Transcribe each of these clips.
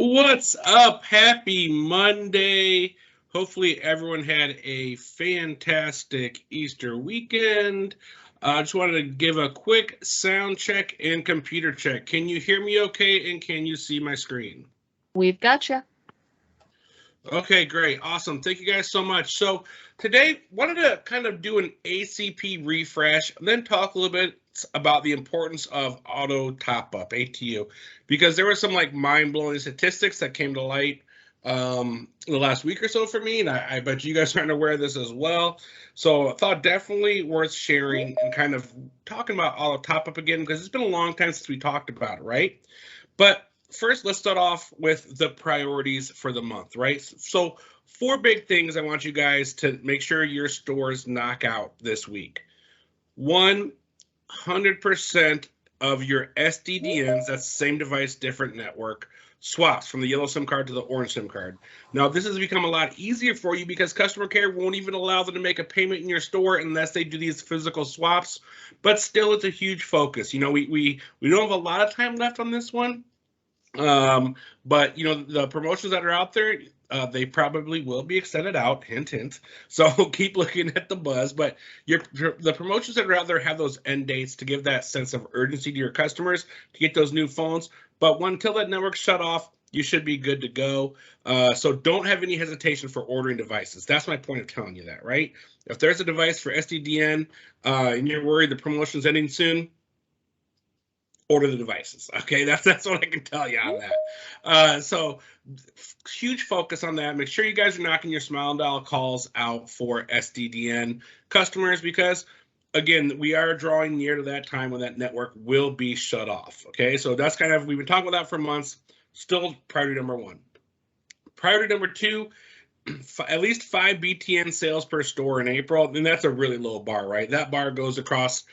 What's up? Happy Monday. Hopefully, everyone had a fantastic Easter weekend. I just wanted to give a quick sound check and computer check. Can you hear me okay? And can you see my screen? We've got you. Okay, great. Awesome. Thank you guys so much. So today, wanted to kind of do an ACP refresh and then talk a little bit about the importance of auto top up, ATU, because there were some like mind-blowing statistics that came to light in the last week or so for me, and I bet you guys aren't aware of this as well. So I thought definitely worth sharing and kind of talking about auto top up again, because it's been a long time since we talked about it, right? But first, let's start off with the priorities for the month, right? So 4 big things I want you guys to make sure your stores knock out this week. 100% of your SDDNs, that's same device, different network, swaps from the yellow SIM card to the orange SIM card. Now, this has become a lot easier for you because customer care won't even allow them to make a payment in your store unless they do these physical swaps, but still it's a huge focus. You know, we don't have a lot of time left on this one. But you know, the promotions that are out there, they probably will be extended out, hint hint. So keep looking at the buzz, but the promotions that are out there have those end dates to give that sense of urgency to your customers to get those new phones. But until that network's shut off, you should be good to go. So don't have any hesitation for ordering devices. That's my point of telling you that, right? If there's a device for SDDN and you're worried the promotion's ending soon, order the devices. Okay, that's what I can tell you on that. So huge focus on that. Make sure you guys are knocking your smile and dial calls out for SDDN customers, because again, we are drawing near to that time when that network will be shut off. Okay, so that's kind of, we've been talking about that for months. Still priority number 1. Priority number 2, at least 5 BTN sales per store in April, and that's a really low bar, right? That bar goes across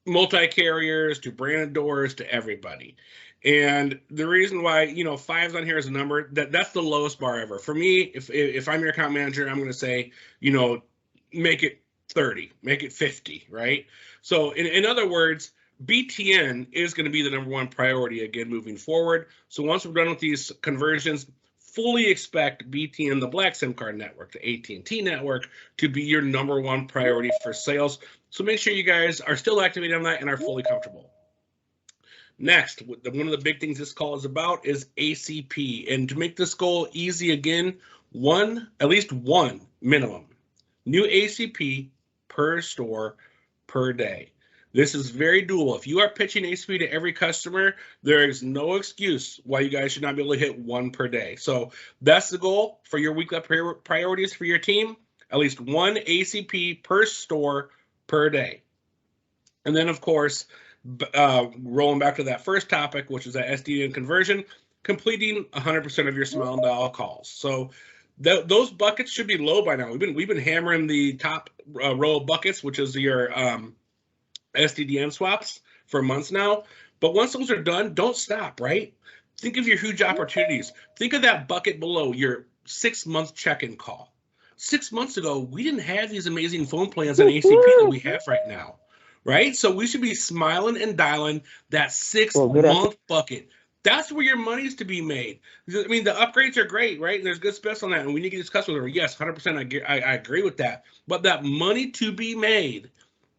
multi-carriers to branded doors to everybody. And the reason why, you know, 5's on here as a number, that's the lowest bar ever. For me, if I'm your account manager, I'm going to say, you know, make it 30, make it 50, right? So in other words, BTN is going to be the number 1 priority again moving forward. So once we're done with these conversions, fully expect BTN, the black SIM card network, the AT&T network, to be your number 1 priority for sales. So make sure you guys are still activated on that and are fully comfortable. Next, one of the big things this call is about is ACP. And to make this goal easy again, at least one minimum new ACP per store per day. This is very doable. If you are pitching ACP to every customer, there is no excuse why you guys should not be able to hit 1 per day. So that's the goal for your weekly priorities for your team. At least 1 ACP per store per day. And then, of course, rolling back to that first topic, which is that SDN conversion, completing 100% of your smile and dial calls. So those buckets should be low by now. We've been hammering the top row of buckets, which is your SDDN swaps, for months now. But once those are done, don't stop, right? Think of your huge opportunities. Think of that bucket below, your 6-month check-in call. 6 months ago, we didn't have these amazing phone plans on ACP that we have right now, right? So we should be smiling and dialing that 6-month bucket. That's where your money's to be made. I mean, the upgrades are great, right? There's good specs on that, and we need to get this customer. Yes, 100%, I agree with that. But that money to be made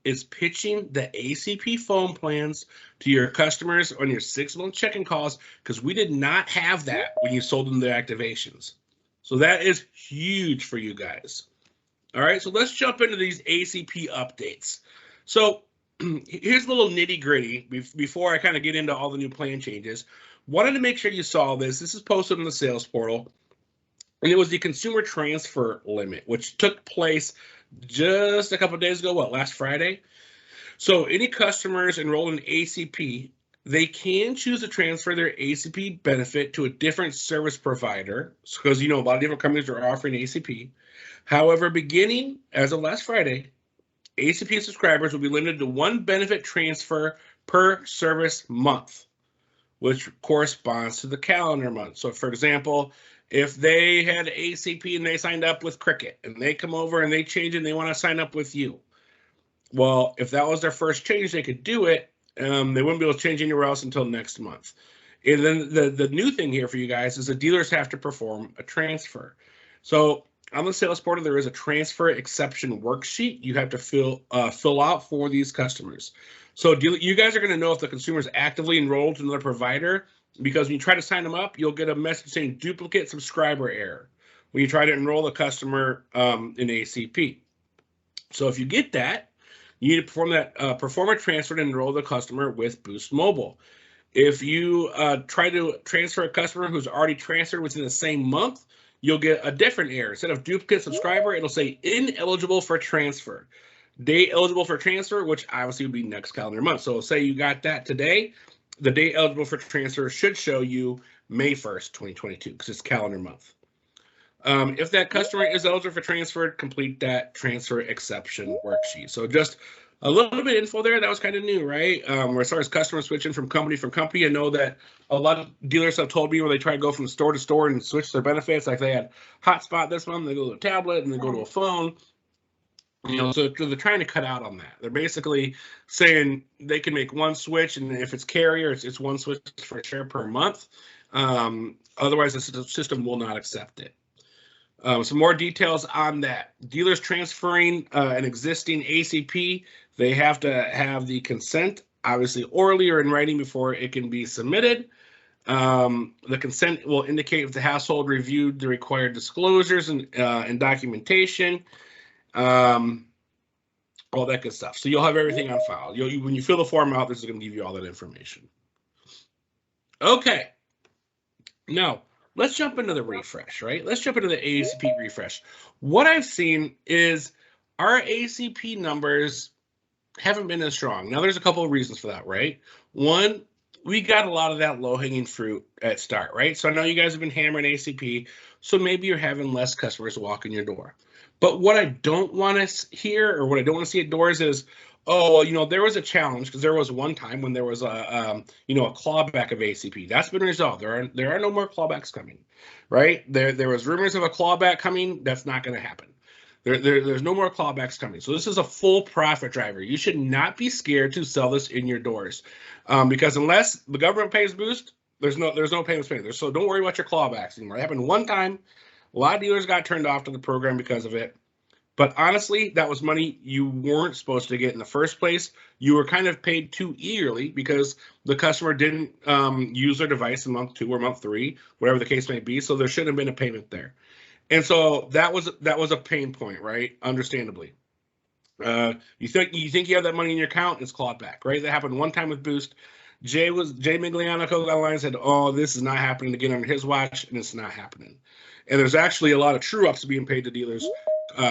is pitching the ACP phone plans to your customers on your 6-month check-in calls, because we did not have that when you sold them the activations. So that is huge for you guys. All right, so let's jump into these ACP updates. So here's a little nitty gritty before I kind of get into all the new plan changes. Wanted to make sure you saw this. This is posted on the sales portal, and it was the consumer transfer limit, which took place just a couple of days ago, last Friday. So any customers enrolled in ACP, they can choose to transfer their ACP benefit to a different service provider, because, you know, a lot of different companies are offering ACP. However, beginning as of last Friday, ACP subscribers will be limited to 1 benefit transfer per service month, which corresponds to the calendar month. So, for example, if they had ACP and they signed up with Cricket, and they come over and they change it and they want to sign up with you, well, if that was their first change, they could do it. They wouldn't be able to change anywhere else until next month. And then the new thing here for you guys is the dealers have to perform a transfer. So on the sales portal, there is a transfer exception worksheet you have to fill out for these customers. So you guys are going to know if the consumer is actively enrolled to another provider, because when you try to sign them up, you'll get a message saying duplicate subscriber error when you try to enroll the customer in ACP. So if you get that, you need to perform a transfer to enroll the customer with Boost Mobile. If you try to transfer a customer who's already transferred within the same month, you'll get a different error. Instead of duplicate subscriber, it'll say ineligible for transfer. Date eligible for transfer, which obviously would be next calendar month. So say you got that today, the date eligible for transfer should show you May 1st, 2022, because it's calendar month. If that customer is eligible for transfer, complete that transfer exception worksheet. So just a little bit of info there. That was kind of new, right? As far as customers switching from company, I know that a lot of dealers have told me when they try to go from store to store and switch their benefits, like they had Hotspot this month, they go to a tablet and they go to a phone. So they're trying to cut out on that. They're basically saying they can make one switch, and if it's carrier, it's one switch for share per month. Otherwise, the system will not accept it. Some more details on that. Dealers transferring an existing ACP, they have to have the consent, obviously orally or in writing, before it can be submitted. The consent will indicate if the household reviewed the required disclosures and documentation, all that good stuff. So you'll have everything on file. When you fill the form out, this is going to give you all that information. Okay. Now, let's jump into the refresh, right? Let's jump into the ACP refresh. What I've seen is our ACP numbers haven't been as strong. Now, there's a couple of reasons for that, right? One, we got a lot of that low-hanging fruit at start, right? So I know you guys have been hammering ACP, so maybe you're having less customers walk in your door. But what I don't want to hear, or what I don't want to see at doors is, oh, there was a challenge, because there was one time when there was a clawback of ACP. That's been resolved. There are no more clawbacks coming, right? There was rumors of a clawback coming. That's not going to happen. There's no more clawbacks coming. So this is a full profit driver. You should not be scared to sell this in your doors, because unless the government pays Boost, there's no payments paid. So don't worry about your clawbacks anymore. It happened one time. A lot of dealers got turned off to the program because of it. But honestly, that was money you weren't supposed to get in the first place. You were kind of paid too eagerly because the customer didn't use their device in month 2 or month 3, whatever the case may be. So there shouldn't have been a payment there. And so that was a pain point, right? Understandably. You think you have that money in your account, it's clawed back, right? That happened one time with Boost. Jay Migliano got online and said, oh, this is not happening again under his watch, and it's not happening. And there's actually a lot of true-ups being paid to dealers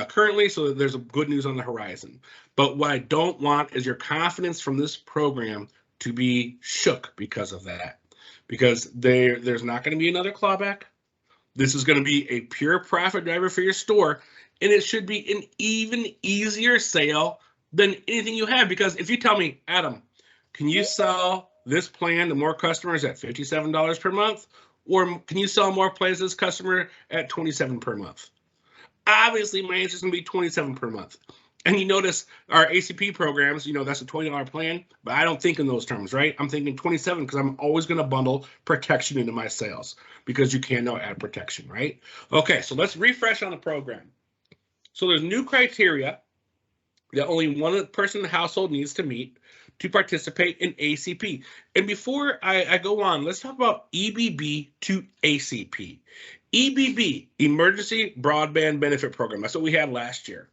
currently, so there's a good news on the horizon. But what I don't want is your confidence from this program to be shook because of that. Because there's not going to be another clawback. This is going to be a pure profit driver for your store, and it should be an even easier sale than anything you have. Because if you tell me, Adam, can you sell this plan to more customers at $57 per month? Or can you sell more plans to this customer at $27 per month? Obviously, my answer is going to be $27 per month. And you notice our ACP programs, that's a $20 plan, but I don't think in those terms, right? I'm thinking $27 because I'm always going to bundle protection into my sales, because you can now add protection, right? Okay, so let's refresh on the program. So there's new criteria that only one person in the household needs to meet to participate in ACP. And before I go on, let's talk about EBB to ACP. EBB, Emergency Broadband Benefit Program. That's what we had last year.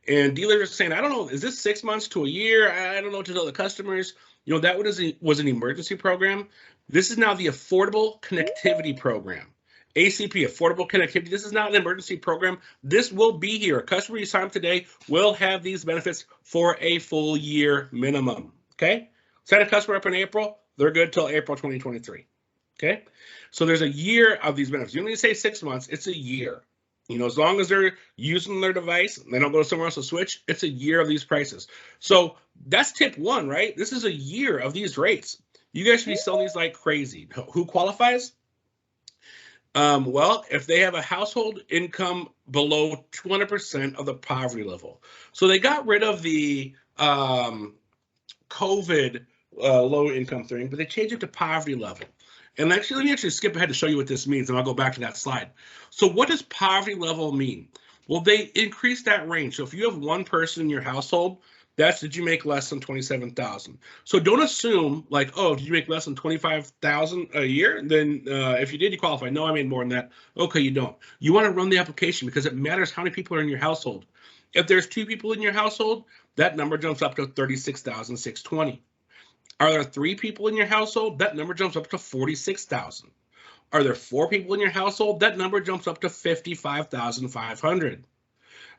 And dealers are saying, I don't know, is this 6 months to a year? I don't know what to tell the customers. That was an emergency program. This is now the Affordable Connectivity Program. ACP, Affordable Connectivity. This is not an emergency program. This will be here. A customer you sign up today will have these benefits for a full year minimum. Okay? Sign a customer up in April, they're good till April 2023. Okay? So there's a year of these benefits. You don't need to say 6 months, it's a year. As long as they're using their device, they don't go somewhere else to switch, it's a year of these prices. So that's tip 1, right? This is a year of these rates. You guys should be selling these like crazy. Who qualifies? Well, if they have a household income below 200% of the poverty level. So they got rid of the COVID low income thing, but they changed it to poverty level. And actually, let me actually skip ahead to show you what this means, and I'll go back to that slide. So what does poverty level mean? Well, they increase that range. So if you have one person in your household, that's did you make less than 27,000. So don't assume like, oh, did you make less than 25,000 a year? Then if you did, you qualify. No, I made more than that. Okay, you don't. You want to run the application because it matters how many people are in your household. If there's 2 people in your household, that number jumps up to 36,620. Are there 3 people in your household? That number jumps up to 46,000. Are there 4 people in your household? That number jumps up to 55,500.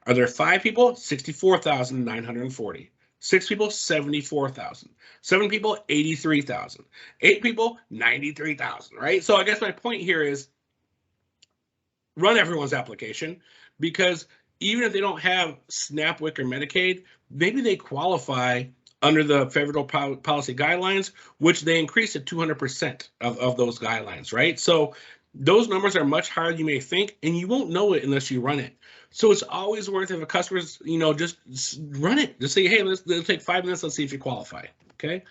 Are there 5 people? 64,940. 6 people, 74,000. 7 people, 83,000. 8 people, 93,000, right? So I guess my point here is run everyone's application, because even if they don't have SNAP, WIC, or Medicaid, maybe they qualify under the federal policy guidelines, which they increased to 200% of those guidelines, right? So those numbers are much higher than you may think, and you won't know it unless you run it. So it's always worth, if a customer's, just run it. Just say, hey, let's take 5 minutes. Let's see if you qualify. Okay.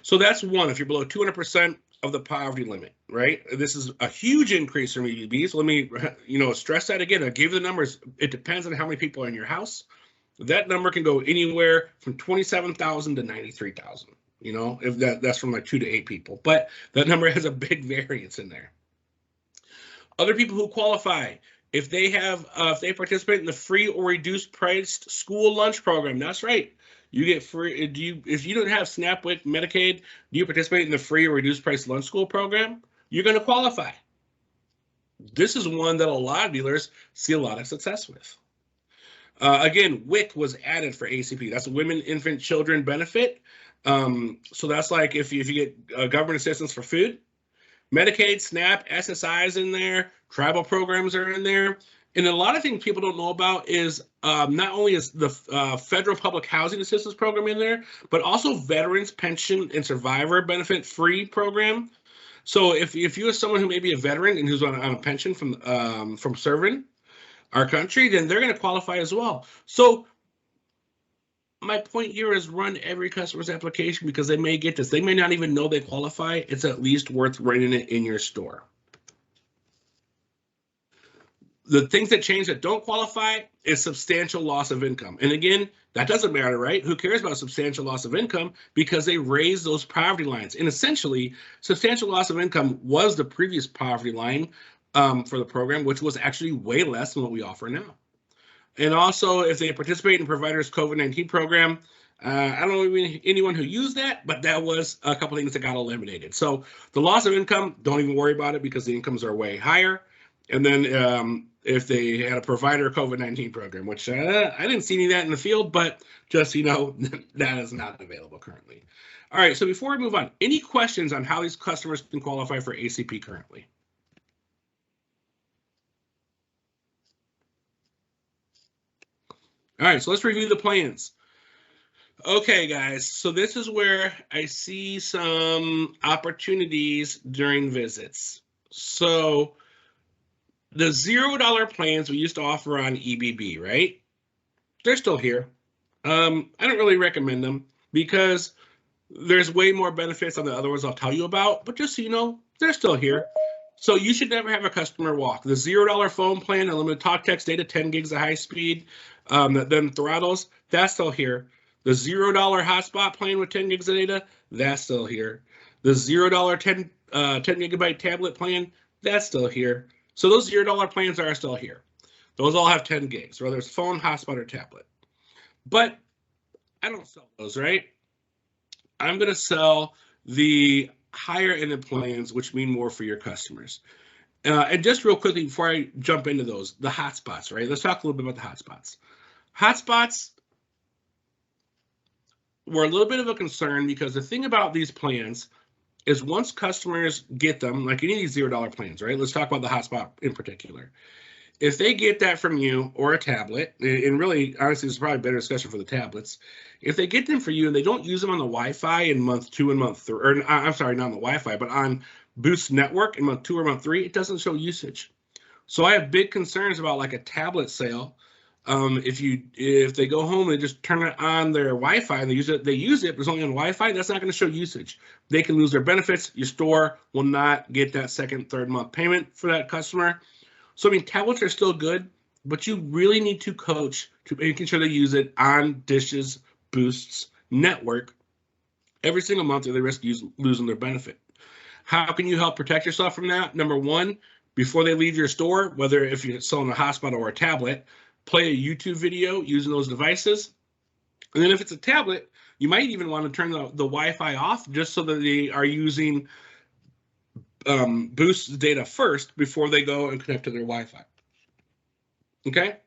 So that's one. If you're below 200% of the poverty limit, right? This is a huge increase from EDB. So let me, stress that again. I gave the numbers. It depends on how many people are in your house. That number can go anywhere from 27,000 to 93,000. If that's from like 2 to 8 people, but that number has a big variance in there. Other people who qualify, if they participate in the free or reduced priced school lunch program, that's right. You get free. If you don't have SNAP, WIC, Medicaid, do you participate in the free or reduced price lunch school program? You're going to qualify. This is one that a lot of dealers see a lot of success with. Again, WIC was added for ACP. That's a Women, Infant, Children benefit. So that's like if you get government assistance for food. Medicaid, SNAP, SSI is in there. Tribal programs are in there. And a lot of things people don't know about is not only is the federal public housing assistance program in there, but also veterans pension and survivor benefit free program. So if you are someone who may be a veteran and who's on a pension from serving our country, then they're going to qualify as well. So my point here is run every customer's application, because they may get this. They may not even know they qualify. It's at least worth running it in your store. The things that change that don't qualify is substantial loss of income. And again, that doesn't matter, right? Who cares about substantial loss of income? Because they raised those poverty lines. And essentially, substantial loss of income was the previous poverty line for the program, which was actually way less than what we offer now. And also, if they participate in providers COVID-19 program, I don't know anyone who used that, but that was a couple things that got eliminated. So the loss of income, don't even worry about it, because the incomes are way higher. And then if they had a provider COVID-19 program, which I didn't see any of that in the field, but just, that is not available currently. All right, so before we move on, any questions on how these customers can qualify for ACP currently? All right, so let's review the plans. Okay, guys, so this is where I see some opportunities during visits. So the $0 plans we used to offer on EBB, right? They're still here. I don't really recommend them, because there's way more benefits on the other ones I'll tell you about, but just so you know, they're still here. So you should never have a customer walk. The $0 phone plan, unlimited talk, text, data, 10 gigs of high speed, that then throttles, that's still here. The $0 hotspot plan with 10 gigs of data, that's still here. The $0 10 gigabyte tablet plan, that's still here. So those $0 plans are still here. Those all have 10 gigs, whether it's phone, hotspot, or tablet. But I don't sell those, right? I'm going to sell the higher end plans, which mean more for your customers. And just real quickly before I jump into those, the hotspots, right? Let's talk a little bit about the hotspots. Hotspots were a little bit of a concern, because the thing about these plans is once customers get them, like any of these $0 plans, right? Let's talk about the hotspot in particular. If they get that from you or a tablet, and really, honestly, this is probably a better discussion for the tablets. If they get them for you and they don't use them on the Wi-Fi in month 2 and month 3, or I'm sorry, not on the Wi-Fi, but on Boost Network in month 2 or month 3, it doesn't show usage. So I have big concerns about like a tablet sale If they go home and they just turn it on their Wi-Fi and they use it, but it's only on Wi-Fi, that's not going to show usage. They can lose their benefits. Your store will not get that second, third month payment for that customer. So, I mean, tablets are still good, but you really need to coach to making sure they use it on Dish's Boost's network every single month, or they risk losing their benefit. How can you help protect yourself from that? Number one, before they leave your store, whether if you're selling a hotspot or a tablet, play a YouTube video using those devices. And then if it's a tablet, you might even want to turn the Wi-Fi off just so that they are using Boost's data first before they go and connect to their Wi-Fi. Okay?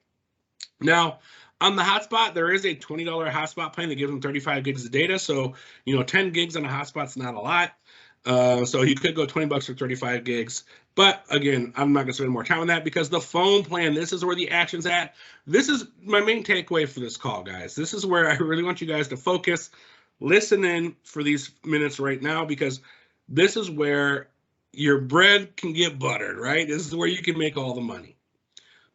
Now, on the hotspot, there is a $20 hotspot plan that gives them 35 gigs of data. So, 10 gigs on a hotspot's not a lot. So you could go $20 for 35 gigs. But again, I'm not going to spend more time on that because the phone plan, this is where the action's at. This is my main takeaway for this call, guys. This is where I really want you guys to focus, listen in for these minutes right now, because this is where your bread can get buttered, right? This is where you can make all the money.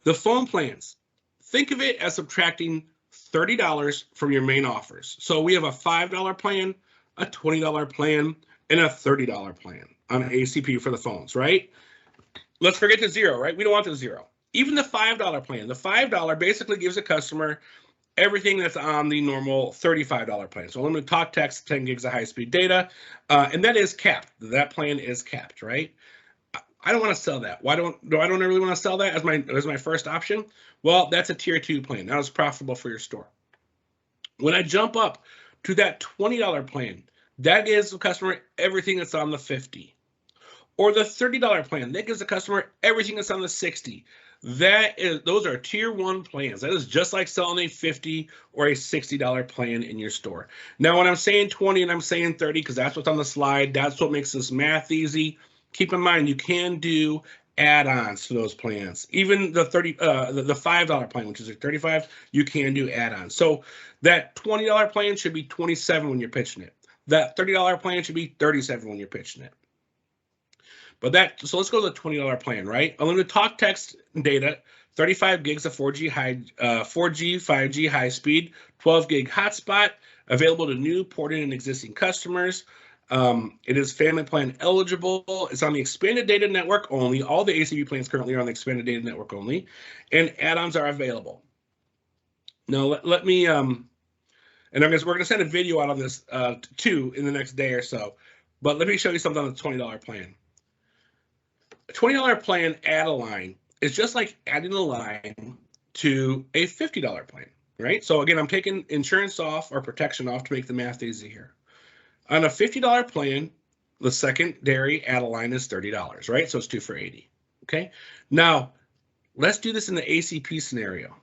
The phone plans. Think of it as subtracting $30 from your main offers. So we have a $5 plan, a $20 plan, and a $30 plan on ACP for the phones, right? Let's forget the zero, right? We don't want the zero. Even the $5 plan, the $5 basically gives a customer everything that's on the normal $35 plan. So unlimited talk, text, 10 gigs of high-speed data, and that is capped. That plan is capped, right? I don't want to sell that. Why don't I really want to sell that as my first option? Well, that's a tier 2 plan. That is profitable for your store. When I jump up to that $20 plan, that gives the customer everything that's on the 50. Or the $30 plan, that gives the customer everything that's on the 60. Those are tier 1 plans. That is just like selling a $50 or a $60 plan in your store. Now, when I'm saying 20 and I'm saying 30, because that's what's on the slide, that's what makes this math easy. Keep in mind, you can do add-ons to those plans. Even the $5 plan, which is a 35, you can do add-ons. So that $20 plan should be 27 when you're pitching it. That $30 plan should be 37 when you're pitching it. So let's go to the $20 plan, right? Unlimited talk, text, and data, 35 gigs of 4G, 5G high speed, 12 gig hotspot, available to new, ported, and existing customers. It is family plan eligible. It's on the expanded data network only. All the ACP plans currently are on the expanded data network only, and add-ons are available. Now let me and we're going to send a video out on this too in the next day or so. But let me show you something on the $20 plan. A $20 plan add a line is just like adding a line to a $50 plan, right? So again, I'm taking insurance off or protection off to make the math easy here. On a $50 plan, the secondary add a line is $30, right? So it's 2 for $80. Okay. Now let's do this in the ACP scenario.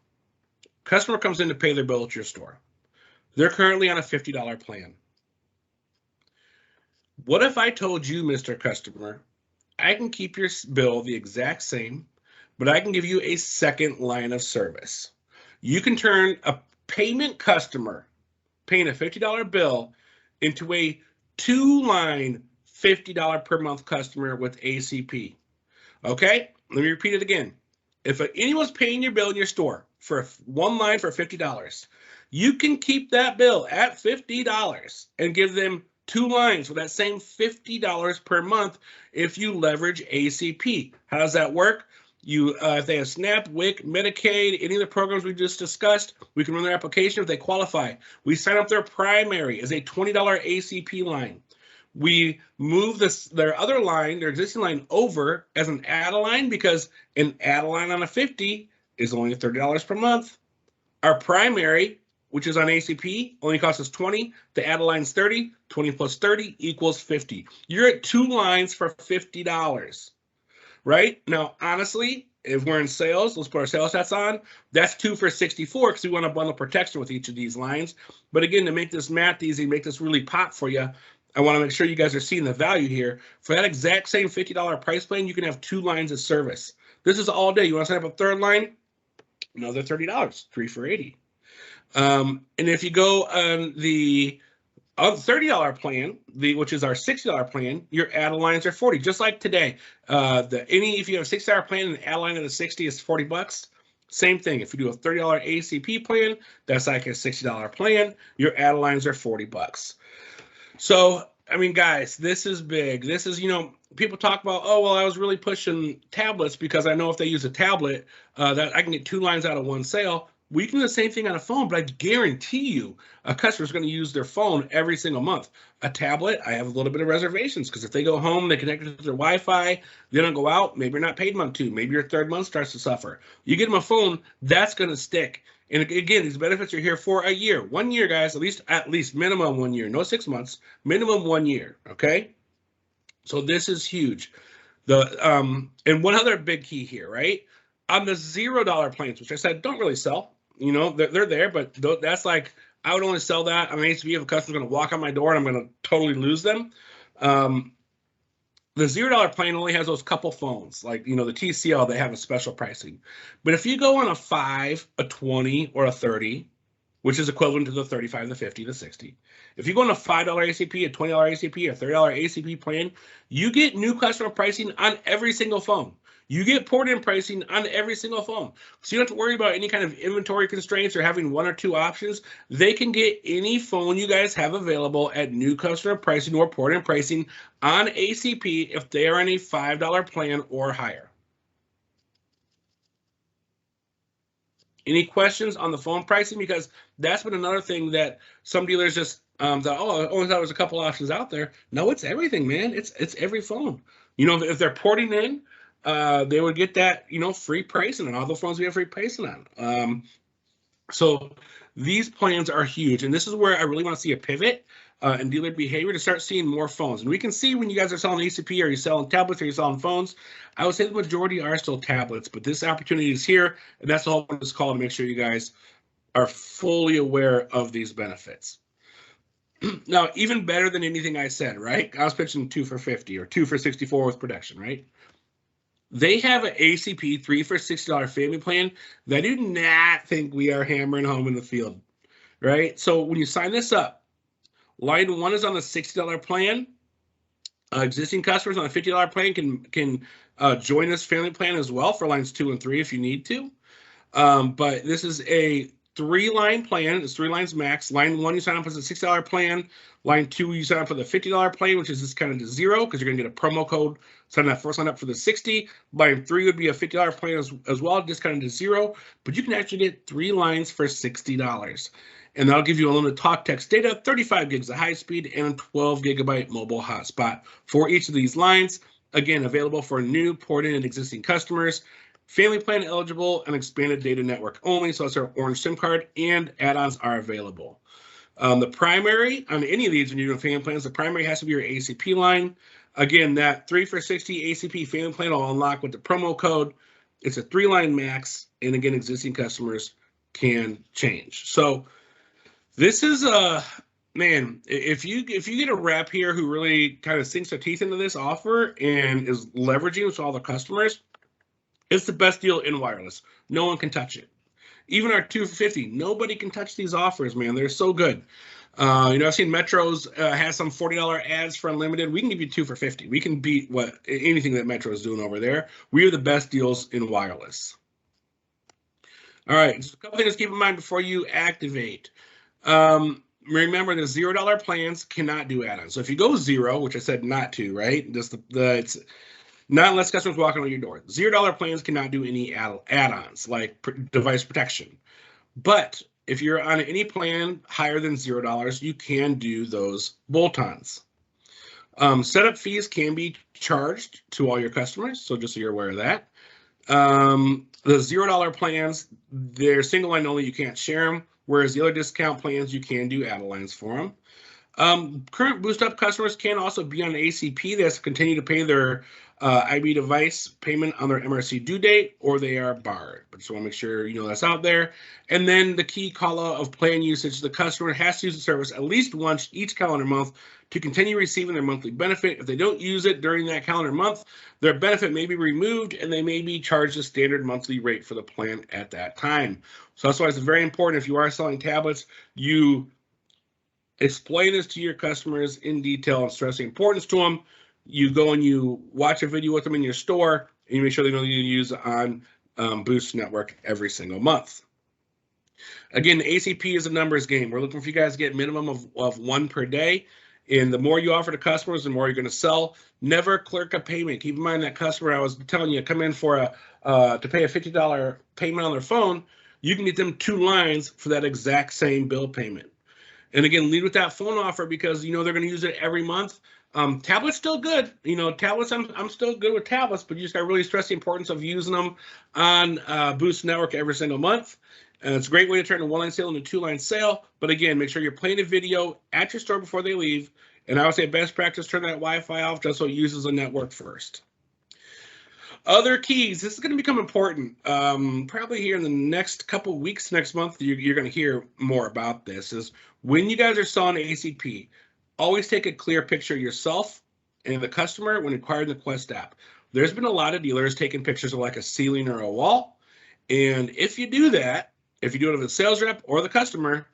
Customer comes in to pay their bill at your store. They're currently on a $50 plan. What if I told you, Mr. Customer, I can keep your bill the exact same, but I can give you a second line of service. You can turn a payment customer paying a $50 bill into a 2-line $50 per month customer with ACP. Okay, let me repeat it again. If anyone's paying your bill in your store for 1 line for $50, you can keep that bill at $50 and give them 2 lines for that same $50 per month if you leverage ACP. How does that work? If they have SNAP, WIC, Medicaid, any of the programs we just discussed, we can run their application if they qualify. We sign up their primary as a $20 ACP line. We move their other line, their existing line, over as an add-a-line because an add-a-line on a 50 is only $30 per month. Our primary, which is on ACP, only costs us 20. The add-a-line is 30. 20 plus 30 equals 50. You're at 2 lines for $50. Right? Now, honestly, if we're in sales, let's put our sales hats on. That's 2 for 64 because we want to bundle protection with each of these lines. But again, to make this math easy, make this really pop for you, I want to make sure you guys are seeing the value here. For that exact same $50 price plan, you can have 2 lines of service. This is all day. You want to set up a 3rd line? Another $30, 3 for 80. And if you go on the $30 plan, which is our $60 plan, your add-a-lines are 40, just like today. If you have a $60 plan and the add-a-line of the 60 is $40, Same thing. If you do a $30 ACP plan, that's like a $60 plan. Your add-lines are $40. So, I mean, guys, this is big. This is, people talk about, oh, well, I was really pushing tablets because I know if they use a tablet, that I can get 2 lines out of one sale. We can do the same thing on a phone, but I guarantee you a customer's going to use their phone every single month. A tablet, I have a little bit of reservations because if they go home, they connect it to their Wi-Fi, they don't go out, maybe you're not paid month 2, maybe your 3rd month starts to suffer. You get them a phone, that's going to stick. And again, these benefits are here for a year. 1 year, guys, at least minimum 1 year, no 6 months, minimum 1 year, okay? So this is huge. And one other big key here, right? On the $0 plans, which I said don't really sell, they're there, but that's like, I would only sell that on an ACP if a customer's going to walk on my door and I'm going to totally lose them. The $0 plan only has those couple phones, like, the TCL, they have a special pricing. But if you go on a 5, a 20, or a 30, which is equivalent to the 35, the 50, the 60. If you go on a $5 ACP, a $20 ACP, a $30 ACP plan, you get new customer pricing on every single phone. You get port-in pricing on every single phone. So you don't have to worry about any kind of inventory constraints or having 1 or 2 options. They can get any phone you guys have available at new customer pricing or port-in pricing on ACP if they are in a $5 plan or higher. Any questions on the phone pricing? Because that's been another thing that some dealers just thought, oh, I only thought there was a couple options out there. No, it's everything, man. It's every phone. If they're porting in, they would get that, free pricing, and all the phones we have free pricing on. So these plans are huge, and this is where I really want to see a pivot in dealer behavior to start seeing more phones. And we can see when you guys are selling ACP, are you selling tablets, or are you selling phones? I would say the majority are still tablets, but this opportunity is here, and that's the whole point of this call, to make sure you guys are fully aware of these benefits. Now, even better than anything I said, right? I was pitching 2 for 50 or 2 for 64 with protection, right? They have an ACP 3 for $60 family plan that I do not think we are hammering home in the field, right? So when you sign this up, line 1 is on the $60 plan. Existing customers on a $50 plan can join this family plan as well for lines 2 and 3 if you need to. But this is a 3-line plan. It's 3 lines max. Line 1, you sign up as a $60 plan. Line 2, you sign up for the $50 plan, which is just kind of to 0 because you're going to get a promo code. Sign that first line up for the 60. Line 3 would be a $50 plan as well, discounted to 0. But you can actually get 3 lines for $60. And that'll give you unlimited talk, text, data, 35 gigs of high speed, and a 12 gigabyte mobile hotspot for each of these lines. Again, available for new, port-in, and existing customers. Family plan eligible and expanded data network only, so it's our orange SIM card, and add-ons are available. The primary, on any of these when you're doing family plans, the primary has to be your ACP line. Again, that 3 for 60 ACP family plan will unlock with the promo code. It's a 3-line max, and again, existing customers can change. So this is man, if you get a rep here who really kind of sinks their teeth into this offer and is leveraging with all the customers, it's the best deal in wireless. No one can touch it. Even our 2 for 50, nobody can touch these offers, man. They're so good. I've seen Metro's has some $40 ads for unlimited. We can give you 2 for 50. We can beat anything that Metro is doing over there. We are the best deals in wireless. All right, just a couple things to keep in mind before you activate. Remember, the $0 plans cannot do add-ons. So if you go 0, which I said not to, right? Just it's not unless customers walk on your door. $0 plans cannot do any add-ons like device protection. But if you're on any plan higher than $0, you can do those bolt-ons. Setup fees can be charged to all your customers, so just so you're aware of that. The $0 plans, they're single line only, you can't share them, whereas the other discount plans, you can do add-lines for them. Current Boost Up customers can also be on ACP that continue to pay their IB device payment on their MRC due date, or they are barred. But just want to make sure you know that's out there. And then the key call out of plan usage, the customer has to use the service at least once each calendar month to continue receiving their monthly benefit. If they don't use it during that calendar month, their benefit may be removed and they may be charged the standard monthly rate for the plan at that time. So that's why it's very important, if you are selling tablets, you explain this to your customers in detail and stress the importance to them. You go and you watch a video with them in your store, and you make sure they know you use it on Boost Network every single month. Again, the ACP is a numbers game. We're looking for you guys to get a minimum of 1 per day. And the more you offer to customers, the more you're going to sell. Never clerk a payment. Keep in mind that customer I was telling you, come in for to pay a $50 payment on their phone, you can get them 2 lines for that exact same bill payment. And again, lead with that phone offer because you know they're going to use it every month. Tablets still good. You know, tablets, I'm still good with tablets, but you just got to really stress the importance of using them on Boost Network every single month. And it's a great way to turn a 1-line sale into a 2-line sale. But again, make sure you're playing a video at your store before they leave. And I would say best practice, turn that Wi-Fi off just so it uses the network first. Other keys, this is going to become important. Probably here in the next couple weeks, next month, you're going to hear more about this, is when you guys are selling ACP, always take a clear picture of yourself and the customer when acquiring the Quest app. There's been a lot of dealers taking pictures of like a ceiling or a wall. And if you do that, if you do it with a sales rep or the customer,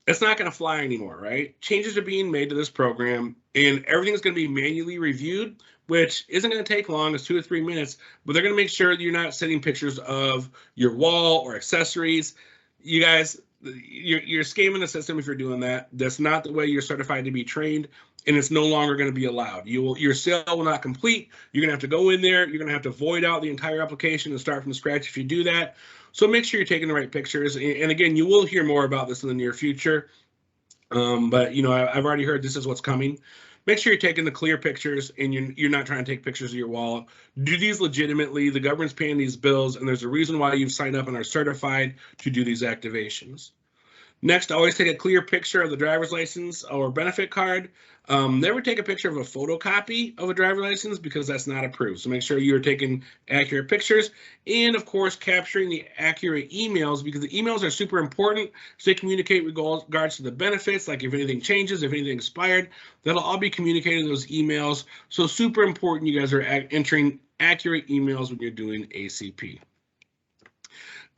it's not going to fly anymore, right? Changes are being made to this program, and everything's going to be manually reviewed, which isn't going to take long. It's 2 to 3 minutes, but they're going to make sure that you're not sending pictures of your wall or accessories. You guys, you're scamming the system if you're doing that. That's not the way you're certified to be trained, and it's no longer going to be allowed. Your sale will not complete. You're going to have to go in there. You're going to have to void out the entire application and start from scratch if you do that. So make sure you're taking the right pictures. And again, you will hear more about this in the near future. But you know, I've already heard this is what's coming. Make sure you're taking the clear pictures and you're not trying to take pictures of your wall. Do these legitimately. The government's paying these bills, and there's a reason why you've signed up and are certified to do these activations. Next, always take a clear picture of the driver's license or benefit card. Never take a picture of a photocopy of a driver's license because that's not approved. So make sure you're taking accurate pictures, and of course, capturing the accurate emails, because the emails are super important. So they communicate with regards to the benefits, like if anything changes, if anything expired, that'll all be communicated in those emails. So super important you guys are entering accurate emails when you're doing ACP.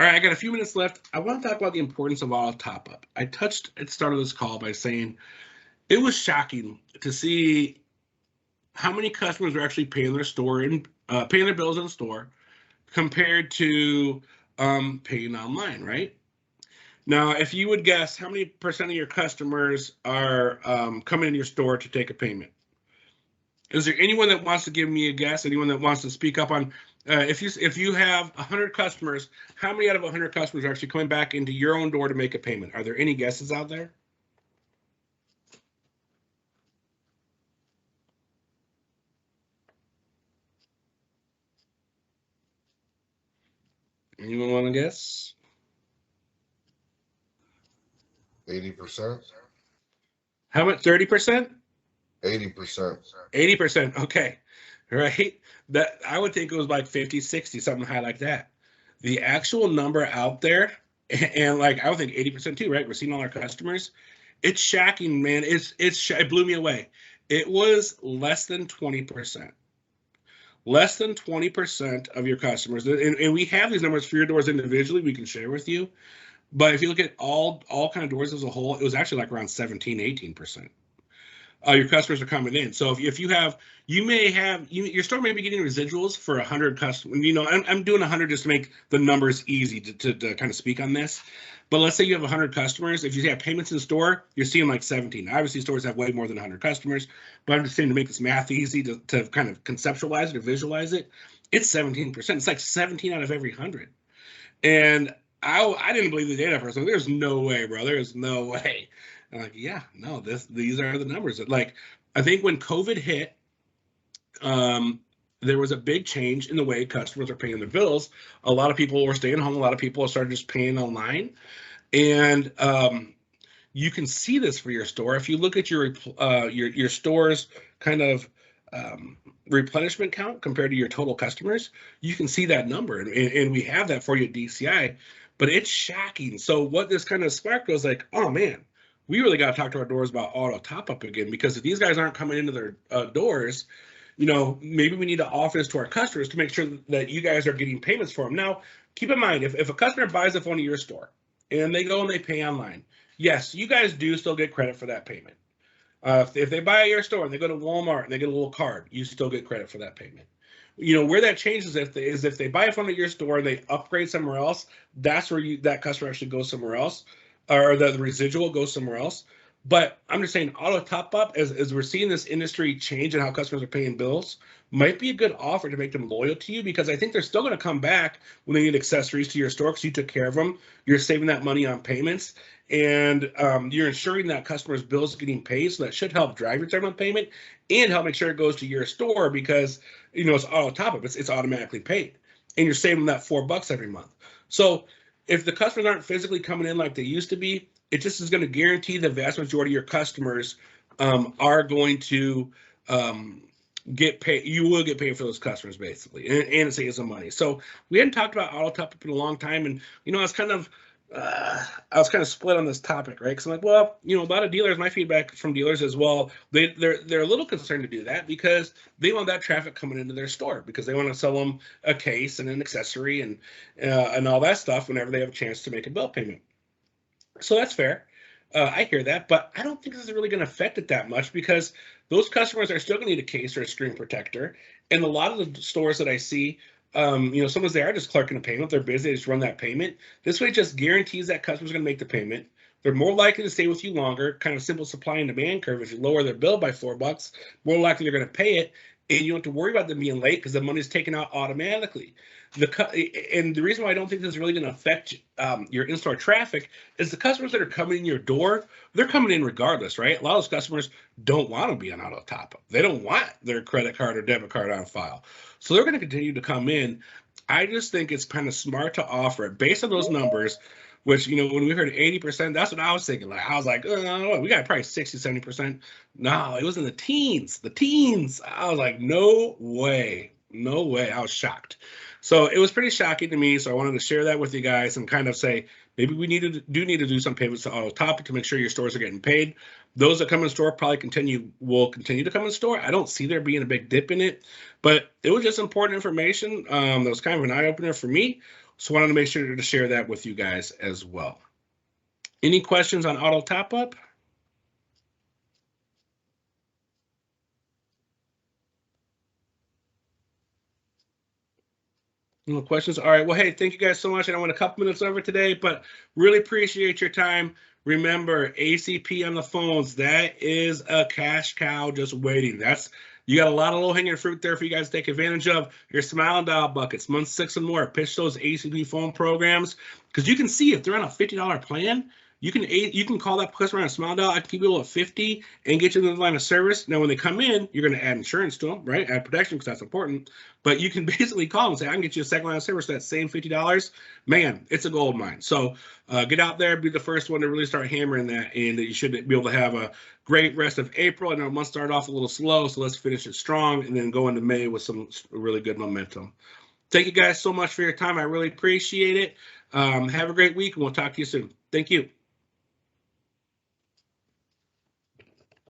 All right, I got a few minutes left. I want to talk about the importance of auto top-up. I touched at the start of this call by saying it was shocking to see how many customers are actually paying their paying their bills in the store compared to paying online, right? Now, if you would guess, how many % of your customers are coming into your store to take a payment? Is there anyone that wants to give me a guess? Anyone that wants to speak up on? If you have 100 customers, how many out of 100 customers are actually coming back into your own door to make a payment? Are there any guesses out there? Anyone want to guess? 80%. How much? 30%? 80%. 80%. Okay. Right. That I would think it was like 50, 60, something high like that. The actual number out there, and like I would think 80% too, right? We're seeing all our customers. It's shocking, man. It blew me away. It was less than 20%. Less than 20% of your customers, and we have these numbers for your doors individually we can share with you. But if you look at all kind of doors as a whole, it was actually like around 17, 18%. Your customers are coming in. So if you have, you may have, your store may be getting residuals for 100 customers. You know, I'm doing 100 just to make the numbers easy to kind of speak on this. But let's say you have 100 customers. If you have payments in store, you're seeing like 17. Obviously, stores have way more than 100 customers. But I'm just saying to make this math easy to kind of conceptualize it or visualize it, it's 17%. It's like 17 out of every 100. And I didn't believe the data first. So there's no way, bro. There's no way. I'm like, yeah, no, these are the numbers. Like, I think when COVID hit, there was a big change in the way customers are paying their bills. A lot of people were staying home. A lot of people started just paying online. And you can see this for your store. If you look at your store's kind of replenishment count compared to your total customers, you can see that number. And we have that for you at DCI. But it's shocking. So what this kind of sparked was like, oh, man, we really got to talk to our doors about auto top-up again, because if these guys aren't coming into their doors, you know, maybe we need to offer this to our customers to make sure that you guys are getting payments for them. Now, keep in mind, if a customer buys a phone at your store and they go and they pay online, yes, you guys do still get credit for that payment. If they buy at your store and they go to Walmart and they get a little card, you still get credit for that payment. You know, where that changes if they buy from at your store and they upgrade somewhere else, that's where that customer actually goes somewhere else, or the residual goes somewhere else. But I'm just saying, auto top up, as we're seeing this industry change and how customers are paying bills, might be a good offer to make them loyal to you, because I think they're still going to come back when they need accessories to your store because you took care of them. You're saving that money on payments, and you're ensuring that customers' bills are getting paid. So that should help drive your time on payment and help make sure it goes to your store, because you know it's auto top up. It's automatically paid, and you're saving that $4 every month. So if the customers aren't physically coming in like they used to be, it just is going to guarantee the vast majority of your customers are going to get paid. You will get paid for those customers, basically, and it saves some money. So we hadn't talked about auto top up in a long time, and you know, I was kind of split on this topic, right? Because I'm like, well, you know, a lot of dealers, my feedback from dealers as well, they're a little concerned to do that because they want that traffic coming into their store, because they want to sell them a case and an accessory and all that stuff whenever they have a chance to make a bill payment. So that's fair. I hear that, but I don't think this is really going to affect it that much, because those customers are still going to need a case or a screen protector. And a lot of the stores that I see, you know, sometimes they are just clerking a payment. They're busy, they just run that payment. This way it just guarantees that customers are going to make the payment. They're more likely to stay with you longer. Kind of simple supply and demand curve. If you lower their bill by $4, more likely they're going to pay it, and you don't have to worry about them being late because the money is taken out automatically. And the reason why I don't think this is really going to affect your in-store traffic is the customers that are coming in your door, they're coming in regardless, right? A lot of those customers don't want to be on auto top-up. They don't want their credit card or debit card on file. So they're going to continue to come in. I just think it's kind of smart to offer it based on those numbers, which, you know, when we heard 80%, that's what I was thinking. Like, I was like, oh, we got probably 60, 70%. No, it was in the teens. I was like, no way. No way. I was shocked. So it was pretty shocking to me. So I wanted to share that with you guys and kind of say, maybe we do need to do some payments to auto top to make sure your stores are getting paid. Those that come in store will continue to come in store. I don't see there being a big dip in it, but it was just important information. That was kind of an eye opener for me. So I wanted to make sure to share that with you guys as well. Any questions on auto top up? No questions? All right. Well, hey, thank you guys so much. And I went a couple minutes over today, but really appreciate your time. Remember, ACP on the phones, that is a cash cow just waiting. You got a lot of low-hanging fruit there for you guys to take advantage of. Your Smile and Dial buckets, month 6 and more. Pitch those ACP phone programs, because you can see if they're on a $50 plan, you can call that customer on a Smile Dial. I can keep people at 50 and get you in the line of service. Now, when they come in, you're going to add insurance to them, right? Add protection, because that's important. But you can basically call them and say, I can get you a second line of service for that same $50. Man, it's a gold mine. So get out there, be the first one to really start hammering that, and you should be able to have a great rest of April. I know it must start off a little slow, so let's finish it strong and then go into May with some really good momentum. Thank you guys so much for your time. I really appreciate it. Have a great week, and we'll talk to you soon. Thank you.